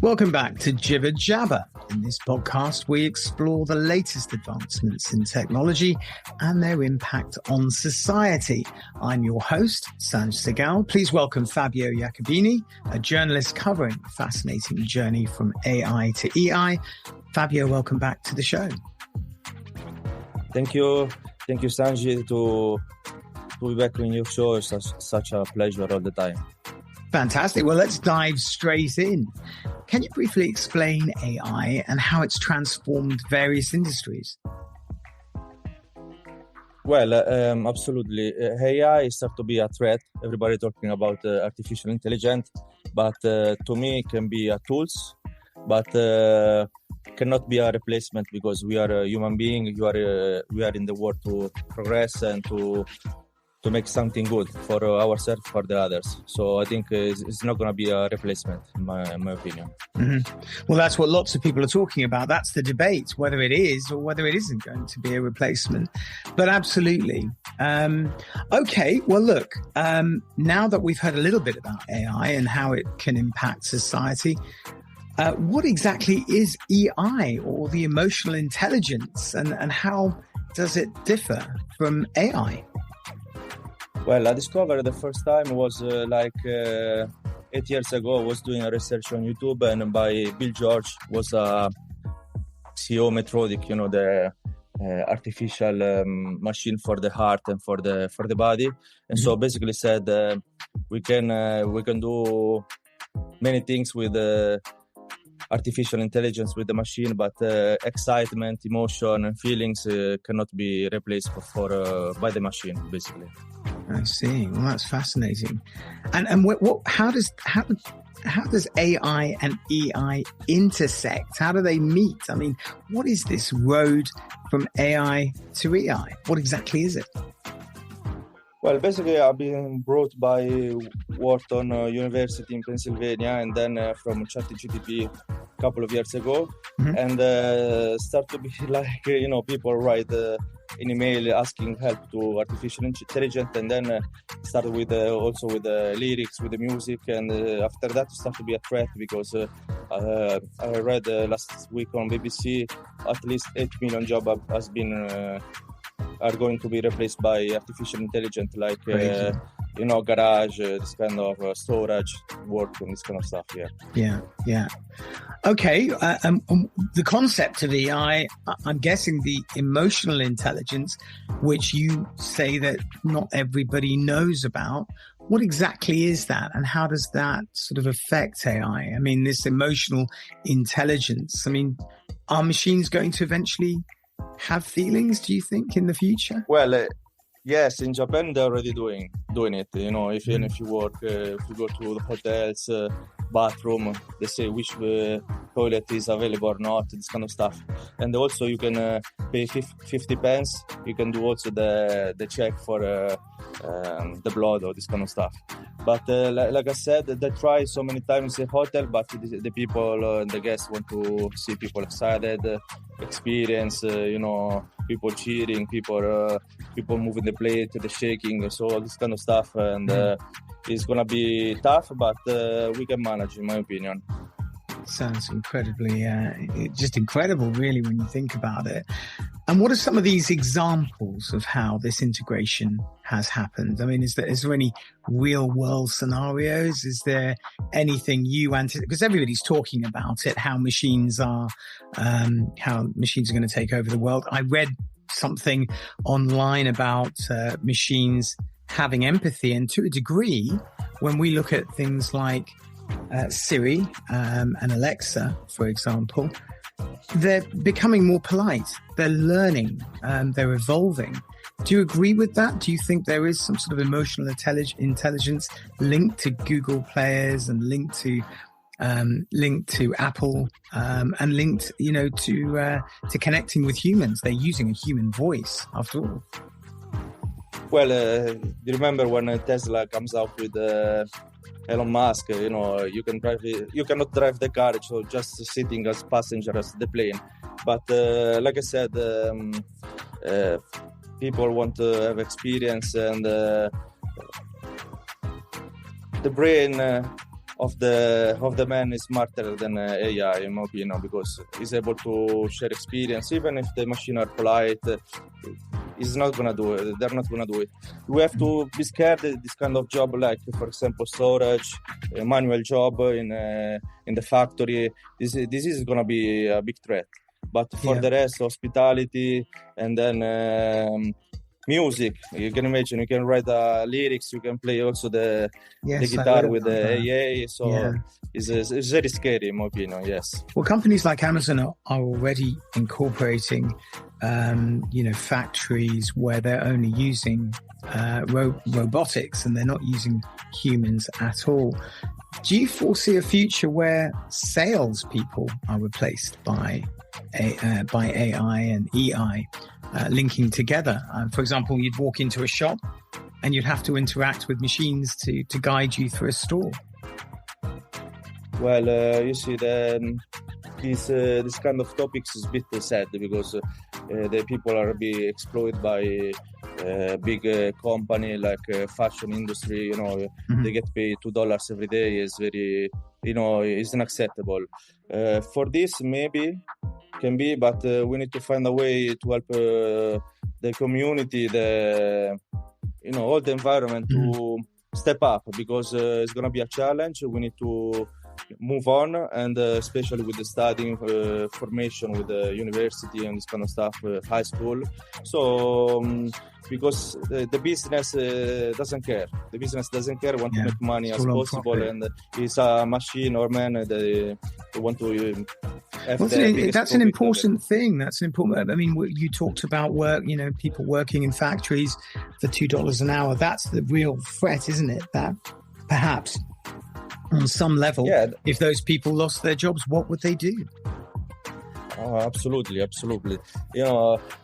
Welcome back to Jibber Jabber. In this podcast, we explore the latest advancements in technology and their impact on society. I'm your host, Sanj Saigal. Please welcome Fabio Iacobini, a journalist covering the fascinating journey from AI to EI. Fabio, welcome back to the show. Thank you, Sanj, to be back on your show. It's such a pleasure all the time. Fantastic. Well, let's dive straight in. Can you briefly explain AI and how it's transformed various industries? Well, absolutely. AI starts to be a threat. Everybody talking about artificial intelligence, but to me, it can be a tools, but cannot be a replacement because we are a human being. We are in the world to progress and to make something good for ourselves, for the others. So I think it's not going to be a replacement, in my opinion. Mm-hmm. Well, that's what lots of people are talking about. That's the debate, whether it is or whether it isn't going to be a replacement. But absolutely. Okay, well, look, now that we've heard a little bit about AI and how it can impact society, what exactly is EI, or the emotional intelligence, and how does it differ from AI? Well, I discovered the first time was 8 years ago. I was doing a research on YouTube, and by Bill George was a CEO Metrodic, the artificial machine for the heart and for the body. And so basically said we can do many things with artificial intelligence with the machine, but excitement, emotion, and feelings cannot be replaced by the machine, basically. I see. Well, that's fascinating. And how does AI and EI intersect? How do they meet? I mean, what is this road from AI to EI? What exactly is it? Well, basically, I've been brought by Wharton University in Pennsylvania, and then from ChatGPT a couple of years ago, and start to be like, people write an email asking help to artificial intelligence, and then started with also with the lyrics, with the music, and after that it started to be a threat because I read last week on BBC at least 8 million jobs are going to be replaced by artificial intelligence, like garage, this kind of storage work and this kind of stuff. Yeah. Okay. The concept of EI, I'm guessing the emotional intelligence, which you say that not everybody knows about. What exactly is that, and how does that sort of affect AI? I mean, this emotional intelligence, are machines going to eventually have feelings, do you think, in the future? Well, yes, in Japan they're already doing it. If you work, if you go to the hotels, bathroom, they say which toilet is available or not, this kind of stuff. And also you can pay 50 pence. You can do also the check for the blood or this kind of stuff. But like I said, they try so many times in hotel, but the people, the guests want to see people excited, experience, people cheering, people moving the plate, the shaking, so all this kind of stuff. And it's going to be tough, but we can manage, in my opinion. Sounds incredibly, just incredible, really, when you think about it. And what are some of these examples of how this integration has happened? I mean, is there any real world scenarios? Is there anything you anticipate? Because everybody's talking about it, how machines are going to take over the world. I read something online about machines having empathy, and to a degree, when we look at things like Siri and Alexa, for example, they're becoming more polite. They're learning. They're evolving. Do you agree with that? Do you think there is some sort of emotional intelligence linked to Google players and linked to Apple and linked, to connecting with humans? They're using a human voice, after all. Well, do you remember when Tesla comes out with Elon Musk? You cannot drive the car, so just sitting as passenger as the plane. But like I said, people want to have experience, and the brain of the man is smarter than AI, in my opinion, because he's able to share experience. Even if the machine are polite, he's not gonna do it. They're not gonna do it. We have to be scared that this kind of job, like for example storage, a manual job in the factory. This is gonna be a big threat. But for the rest, hospitality, and then music, you can imagine, you can write lyrics, you can play also the guitar with the AA. So it's very scary, in my opinion. Yes. Well, companies like Amazon are already incorporating, factories where they're only using robotics and they're not using humans at all. Do you foresee a future where salespeople are replaced by AI and EI, linking together? For example, you'd walk into a shop and you'd have to interact with machines to guide you through a store. Well, you see, this kind of topics is a bit sad, because the people are being exploited by big company like fashion industry. They get paid $2 every day. Is very, it's unacceptable. For this, maybe can be, but we need to find a way to help the community, all the environment to step up, because it's going to be a challenge. We need to move on, and especially with the studying formation with the university and this kind of stuff, high school. So because the business doesn't care. The business doesn't care, want to make money as possible, and it's a machine or man, they want to that's an important thing. That's an important. I mean, you talked about work. People working in factories for $2 an hour. That's the real threat, isn't it? That perhaps on some level, if those people lost their jobs, what would they do? Oh, absolutely.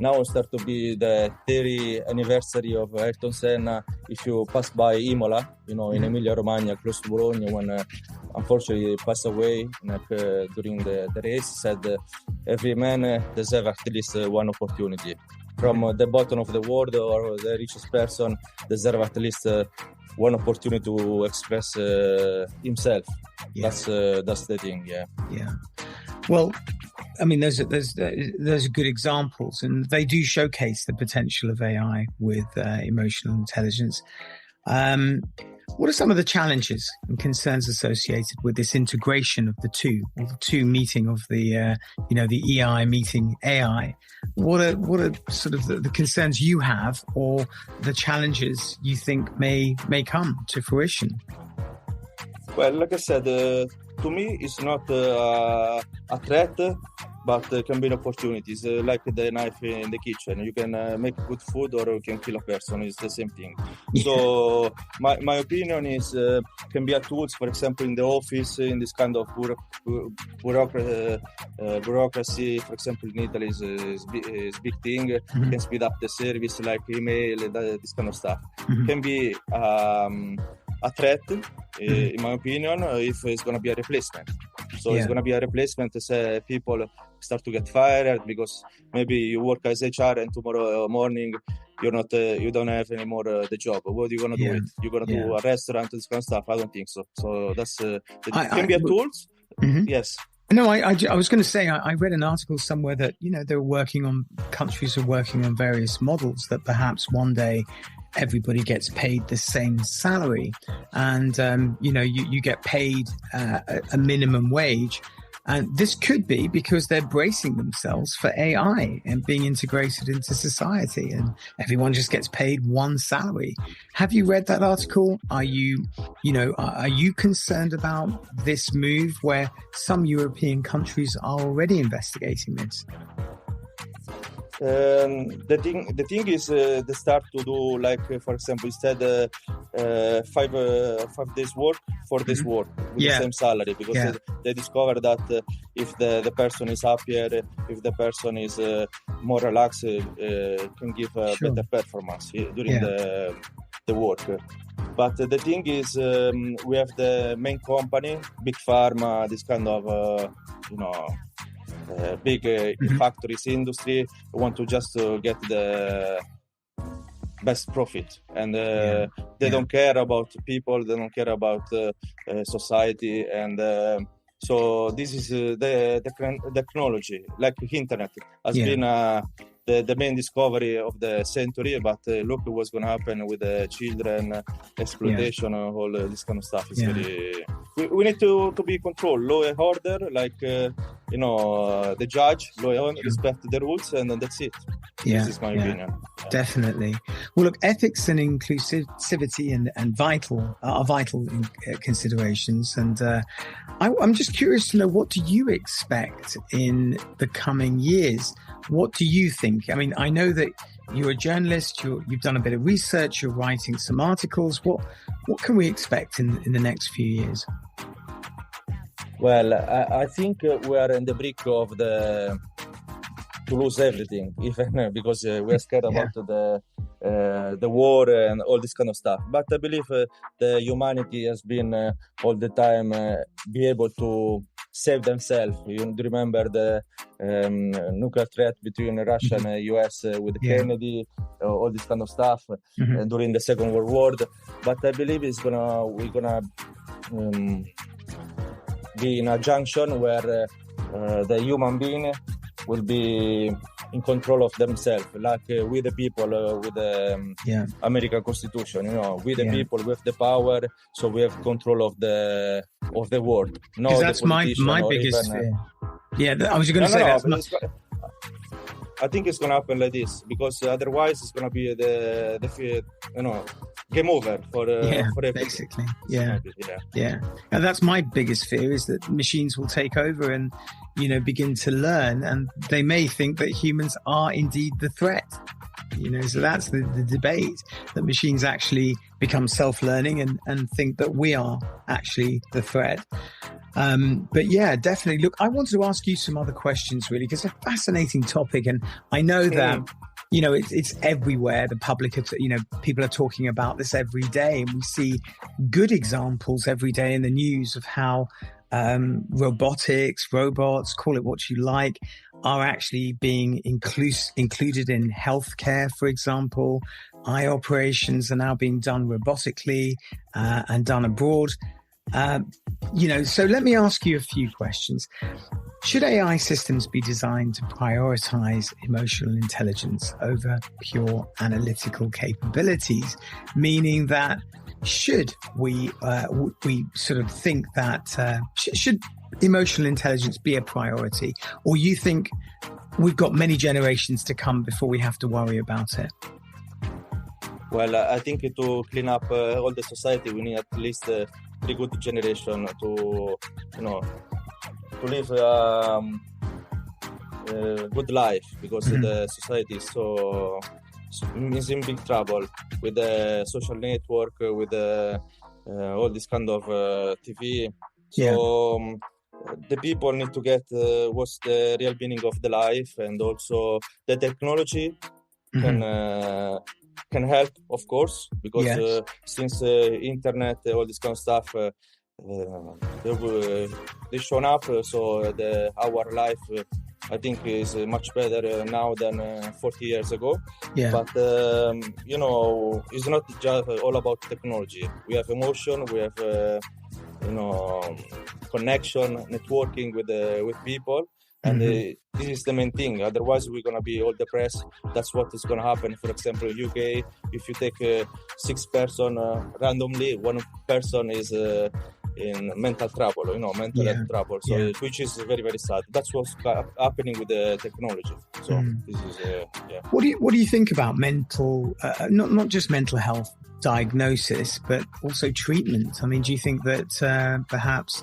Now start to be the 30th anniversary of Ayrton Senna. If you pass by Imola, in Emilia Romagna, close to Bologna, when unfortunately he passed away during the race, said every man deserves at least one opportunity. From the bottom of the world or the richest person deserve at least one opportunity to express himself. That's the thing. Yeah. Well, I mean, those are good examples, and they do showcase the potential of AI with emotional intelligence. What are some of the challenges and concerns associated with this integration of the two, or the two meeting of the EI meeting AI? What are sort of the concerns you have, or the challenges you think may come to fruition? Well, like I said, to me, it's not a threat, but it can be opportunities, like the knife in the kitchen. You can make good food, or you can kill a person. It's the same thing. So my opinion is can be a tools, for example, in the office, in this kind of bureaucracy. For example, in Italy is big thing. You can speed up the service, like email, this kind of stuff. Can be a threat, in my opinion, if it's going to be a replacement. So it's going to be a replacement as people start to get fired, because maybe you work as HR and tomorrow morning you don't have anymore the job. What are you going to do? You're going to do a restaurant, this kind of stuff? I don't think so. So that's it can be a tools. Yes. No, I was going to say, I read an article somewhere that, countries are working on various models that perhaps one day everybody gets paid the same salary, and you get paid a minimum wage. And this could be because they're bracing themselves for AI and being integrated into society, and everyone just gets paid one salary. Have you read that article? Are you concerned about this move where some European countries are already investigating this? The thing is they start to do, like, for example, instead 5 days work, 4 days work with the same salary, because they discover that if the person is happier, if the person is more relaxed, can give a better performance during the work. But the thing is, we have the main company, big pharma, this kind of big factories industry want to just get the best profit, and they don't care about people, they don't care about society, and so this is the technology, like internet, has been the main discovery of the century. But look what's going to happen with the children, exploitation, all this kind of stuff. It's very. We need to be controlled, law and order, like the judge, law and order, respect the rules, and that's it. This is my opinion. Definitely. Well, look, ethics and inclusivity and are vital considerations. And I'm just curious to know, what do you expect in the coming years? What do you think? I mean, I know that you're a journalist. You've done a bit of research. You're writing some articles. What can we expect in the next few years? Well, I think we are in the brink of to lose everything, even because we're scared about the war and all this kind of stuff. But I believe the humanity has been all the time be able to save themselves. You remember the nuclear threat between Russia and US with Kennedy, all this kind of stuff during the Second World War. But I believe we're gonna be in a junction where the human being will be in control of themselves, like we the people with the American Constitution. We the people, we have the power, so we have control of the world. No, that's my biggest fear. I was going to say that. I think it's going to happen like this, because otherwise it's going to be the fear, game over for everything. Basically. And that's my biggest fear, is that machines will take over and begin to learn, and they may think that humans are indeed the threat. So that's the debate, that machines actually become self-learning and think that we are actually the threat. But definitely. Look, I wanted to ask you some other questions, really, because it's a fascinating topic, and I know that it's everywhere. The public, people are talking about this every day, and we see good examples every day in the news of how robotics, robots, call it what you like, are actually being included in healthcare, for example. Eye operations are now being done robotically and done abroad. So let me ask you a few questions. Should AI systems be designed to prioritize emotional intelligence over pure analytical capabilities? Meaning that should we sort of think that should emotional intelligence be a priority, or you think we've got many generations to come before we have to worry about it? Well, I think to clean up all the society, we need at least 3 good generations to live a good life, because the society is in big trouble with the social network, with all this kind of TV. So the people need to get what's the real meaning of the life, and also the technology can help, of course, because since internet, all this kind of stuff, they shown up. So our life, I think, is much better now than 40 years ago. But it's not just all about technology. We have emotion, we have connection, networking with people. And this is the main thing. Otherwise, we're going to be all depressed. That's what is going to happen. For example, in UK, if you take 6 person randomly, 1 person is in mental trouble, mental health trouble. So, which is very, very sad. That's what's happening with the technology. So this is, What do you think about mental, not just mental health diagnosis, but also treatment? I mean, do you think that perhaps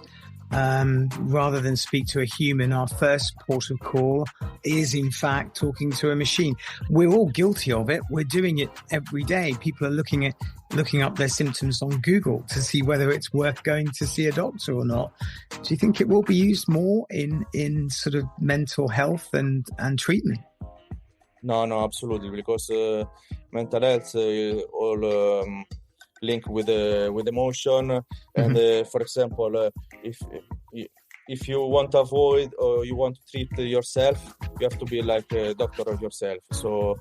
rather than speak to a human, our first port of call is in fact talking to a machine? We're all guilty of it. We're doing it every day. People are looking up their symptoms on Google to see whether it's worth going to see a doctor or not. Do you think it will be used more in sort of mental health and treatment? No, absolutely, because mental health all linked with emotion, and for example, if if you want to avoid or you want to treat yourself, you have to be like a doctor of yourself. So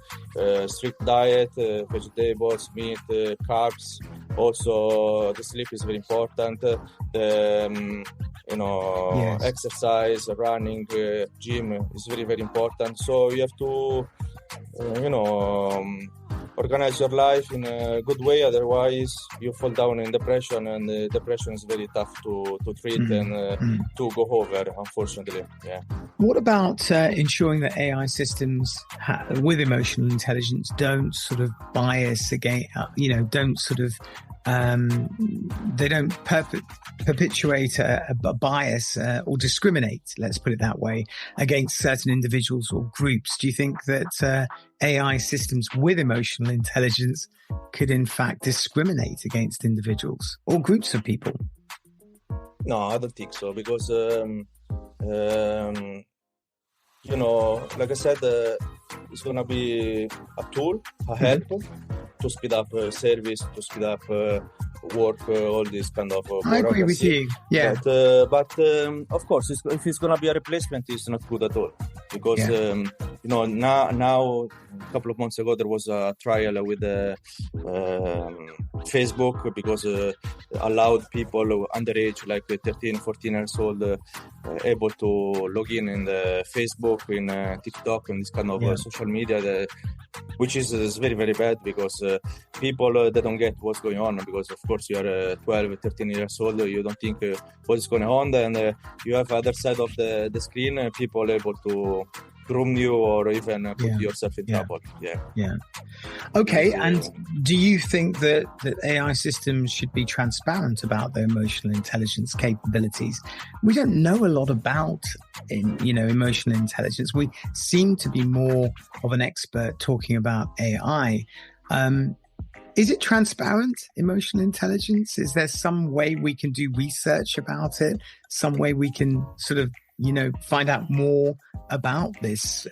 strict diet, vegetables, meat, carbs. Also, the sleep is very important. Yes. Exercise, running, gym is very, very important. So you have to, organize your life in a good way. Otherwise, you fall down in depression, and depression is very tough to treat and to go over, unfortunately. Yeah. What about ensuring that AI systems with emotional intelligence don't sort of bias against, don't sort of they don't perpetuate a bias or discriminate, let's put it that way, against certain individuals or groups? Do you think that AI systems with emotional intelligence could in fact discriminate against individuals or groups of people? No, I don't think so, because like I said, it's gonna be a tool, a help to speed up service, to speed up work, all this kind of I agree with you. Yeah. But of course, if it's gonna be a replacement, it's not good at all, because now a couple of months ago there was a trial with Facebook, because allowed people underage, like 13, 14 years old, able to log in the Facebook, in TikTok, and this kind of social media, which is very, very bad, because people they don't get what's going on, because of course you are 12, 13 years old, you don't think what is going on, and you have other side of the screen, people able to groom you or even put yourself in trouble. Yeah. Okay, and do you think that AI systems should be transparent about their emotional intelligence capabilities? We don't know a lot about emotional intelligence. We seem to be more of an expert talking about AI. Is it transparent, emotional intelligence? Is there some way we can do research about it? Some way we can sort of find out more about this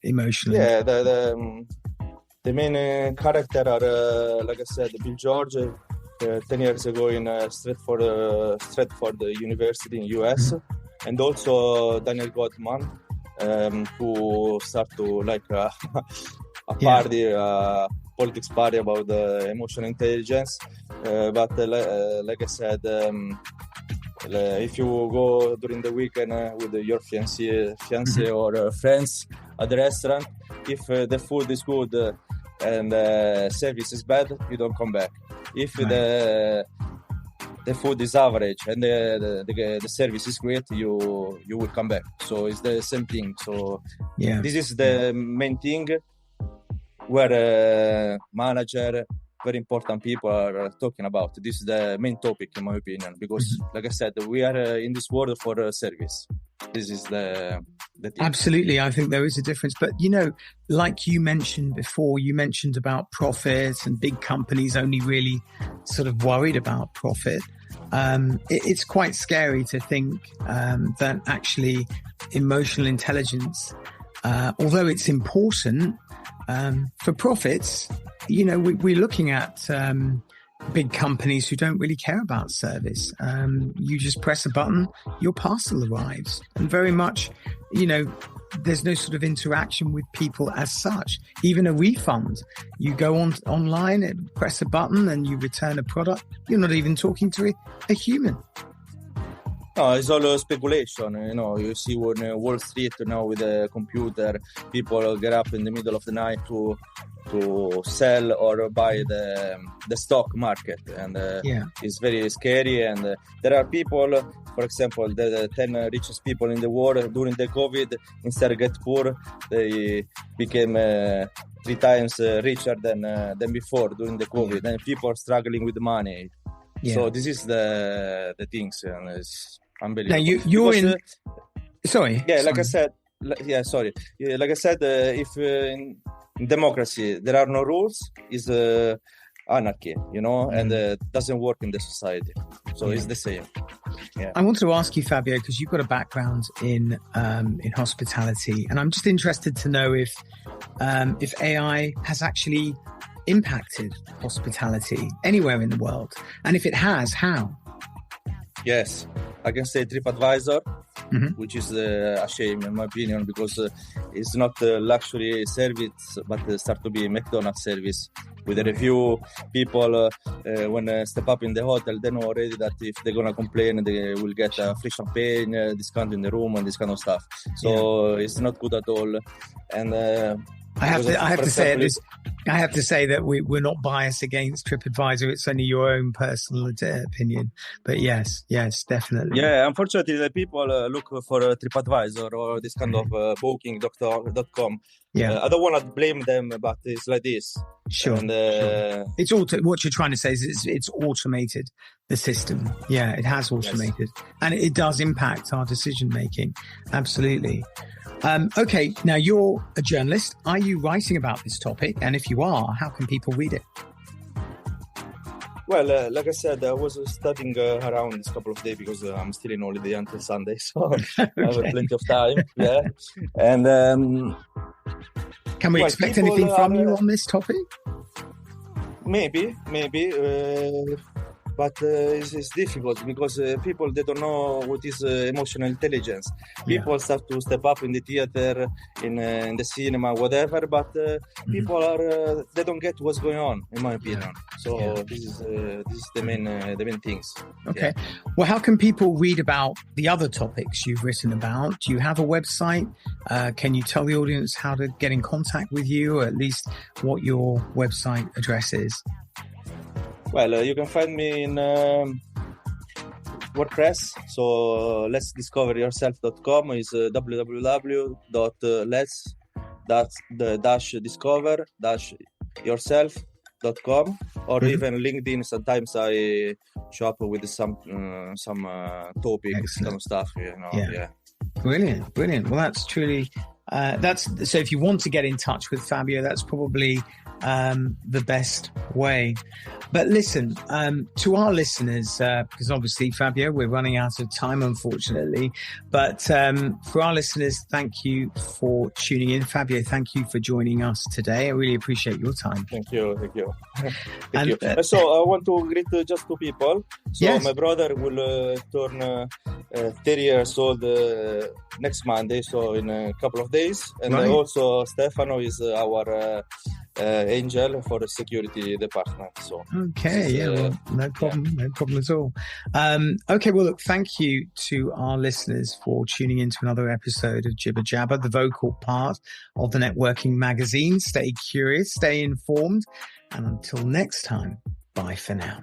emotional? Yeah, the main character are, like I said, Bill George, 10 years ago in Stratford University in US, and also Daniel Goldman, who start to like a party, politics party about emotional intelligence. But like I said, if you go during the weekend with your fiancé or friends at the restaurant, if the food is good and service is bad, you don't come back. If the food is average and the service is great, you will come back. So it's the same thing. So this is the main thing where manager, very important people are talking about. This is the main topic, in my opinion, because like I said, we are in this world for service. This is the thing. Absolutely. I think there is a difference. But, like you mentioned before, you mentioned about profits and big companies only really sort of worried about profit. It's quite scary to think that actually emotional intelligence, although it's important for profits, we're looking at big companies who don't really care about service. You just press a button, your parcel arrives. And very much, there's no sort of interaction with people as such. Even a refund, you go online and press a button and you return a product. You're not even talking to a human. No, it's all speculation. You see on Wall Street now with the computer, people get up in the middle of the night to sell or buy the stock market, and it's very scary. And there are people, for example, the 10 richest people in the world during the COVID, instead of get poor, they became 3 times richer than before during the COVID, and people are struggling with money. So this is the things, and it's unbelievable. Now you're in. Sorry. Yeah, like I said. Sorry. Yeah, like I said, if in democracy there are no rules, is anarchy, and doesn't work in the society. So it's the same. Yeah. I want to ask you, Fabio, because you've got a background in hospitality, and I'm just interested to know if AI has actually impacted hospitality anywhere in the world, and if it has, how? Yes, I can say TripAdvisor, which is a shame in my opinion, because it's not a luxury service, but start to be a McDonald's service with a review. People when step up in the hotel, they know already that if they're gonna complain, they will get free champagne, discount in the room, and this kind of stuff. So it's not good at all. And I have to say that we're not biased against TripAdvisor. It's only your own personal opinion. But yes, definitely. Yeah, unfortunately, the people look for TripAdvisor or this kind of booking.com. Yeah, I don't want to blame them, but it's like this. Sure. And, It's what you're trying to say is it's automated the system. Yeah, it has automated, and it does impact our decision making. Absolutely. Okay, now you're a journalist. Are you writing about this topic? And if you are, how can people read it? Well, like I said, I was studying around this couple of days because I'm still in holiday until Sunday, so I have plenty of time. Yeah, and can we expect anything from you on this topic? Maybe. But it's difficult because people, they don't know what is emotional intelligence. People start to step up in the theater, in the cinema, whatever, but people they don't get what's going on, in my opinion. So this is the main things. Okay. Well, how can people read about the other topics you've written about? Do you have a website? Can you tell the audience how to get in contact with you, or at least what your website address is? Well, you can find me in WordPress. So letsdiscoveryourself.com is www.lets-discover-yourself.com, or even LinkedIn. Sometimes I show up with some topic, kind of stuff. Yeah. Brilliant. Well, that's truly so. If you want to get in touch with Fabio, that's probably the best way. But listen, to our listeners, because obviously, Fabio, we're running out of time, unfortunately. But for our listeners, thank you for tuning in. Fabio, thank you for joining us today. I really appreciate your time. Thank you. So I want to greet just two people. So my brother will turn 30 years old next Monday, so in a couple of days. And also Stefano is our angel for the security department. So no problem at all. Okay, well, look, thank you to our listeners for tuning into another episode of Jibber Jabber, the vocal part of the networking magazine. Stay curious, stay informed, and until next time, bye for now.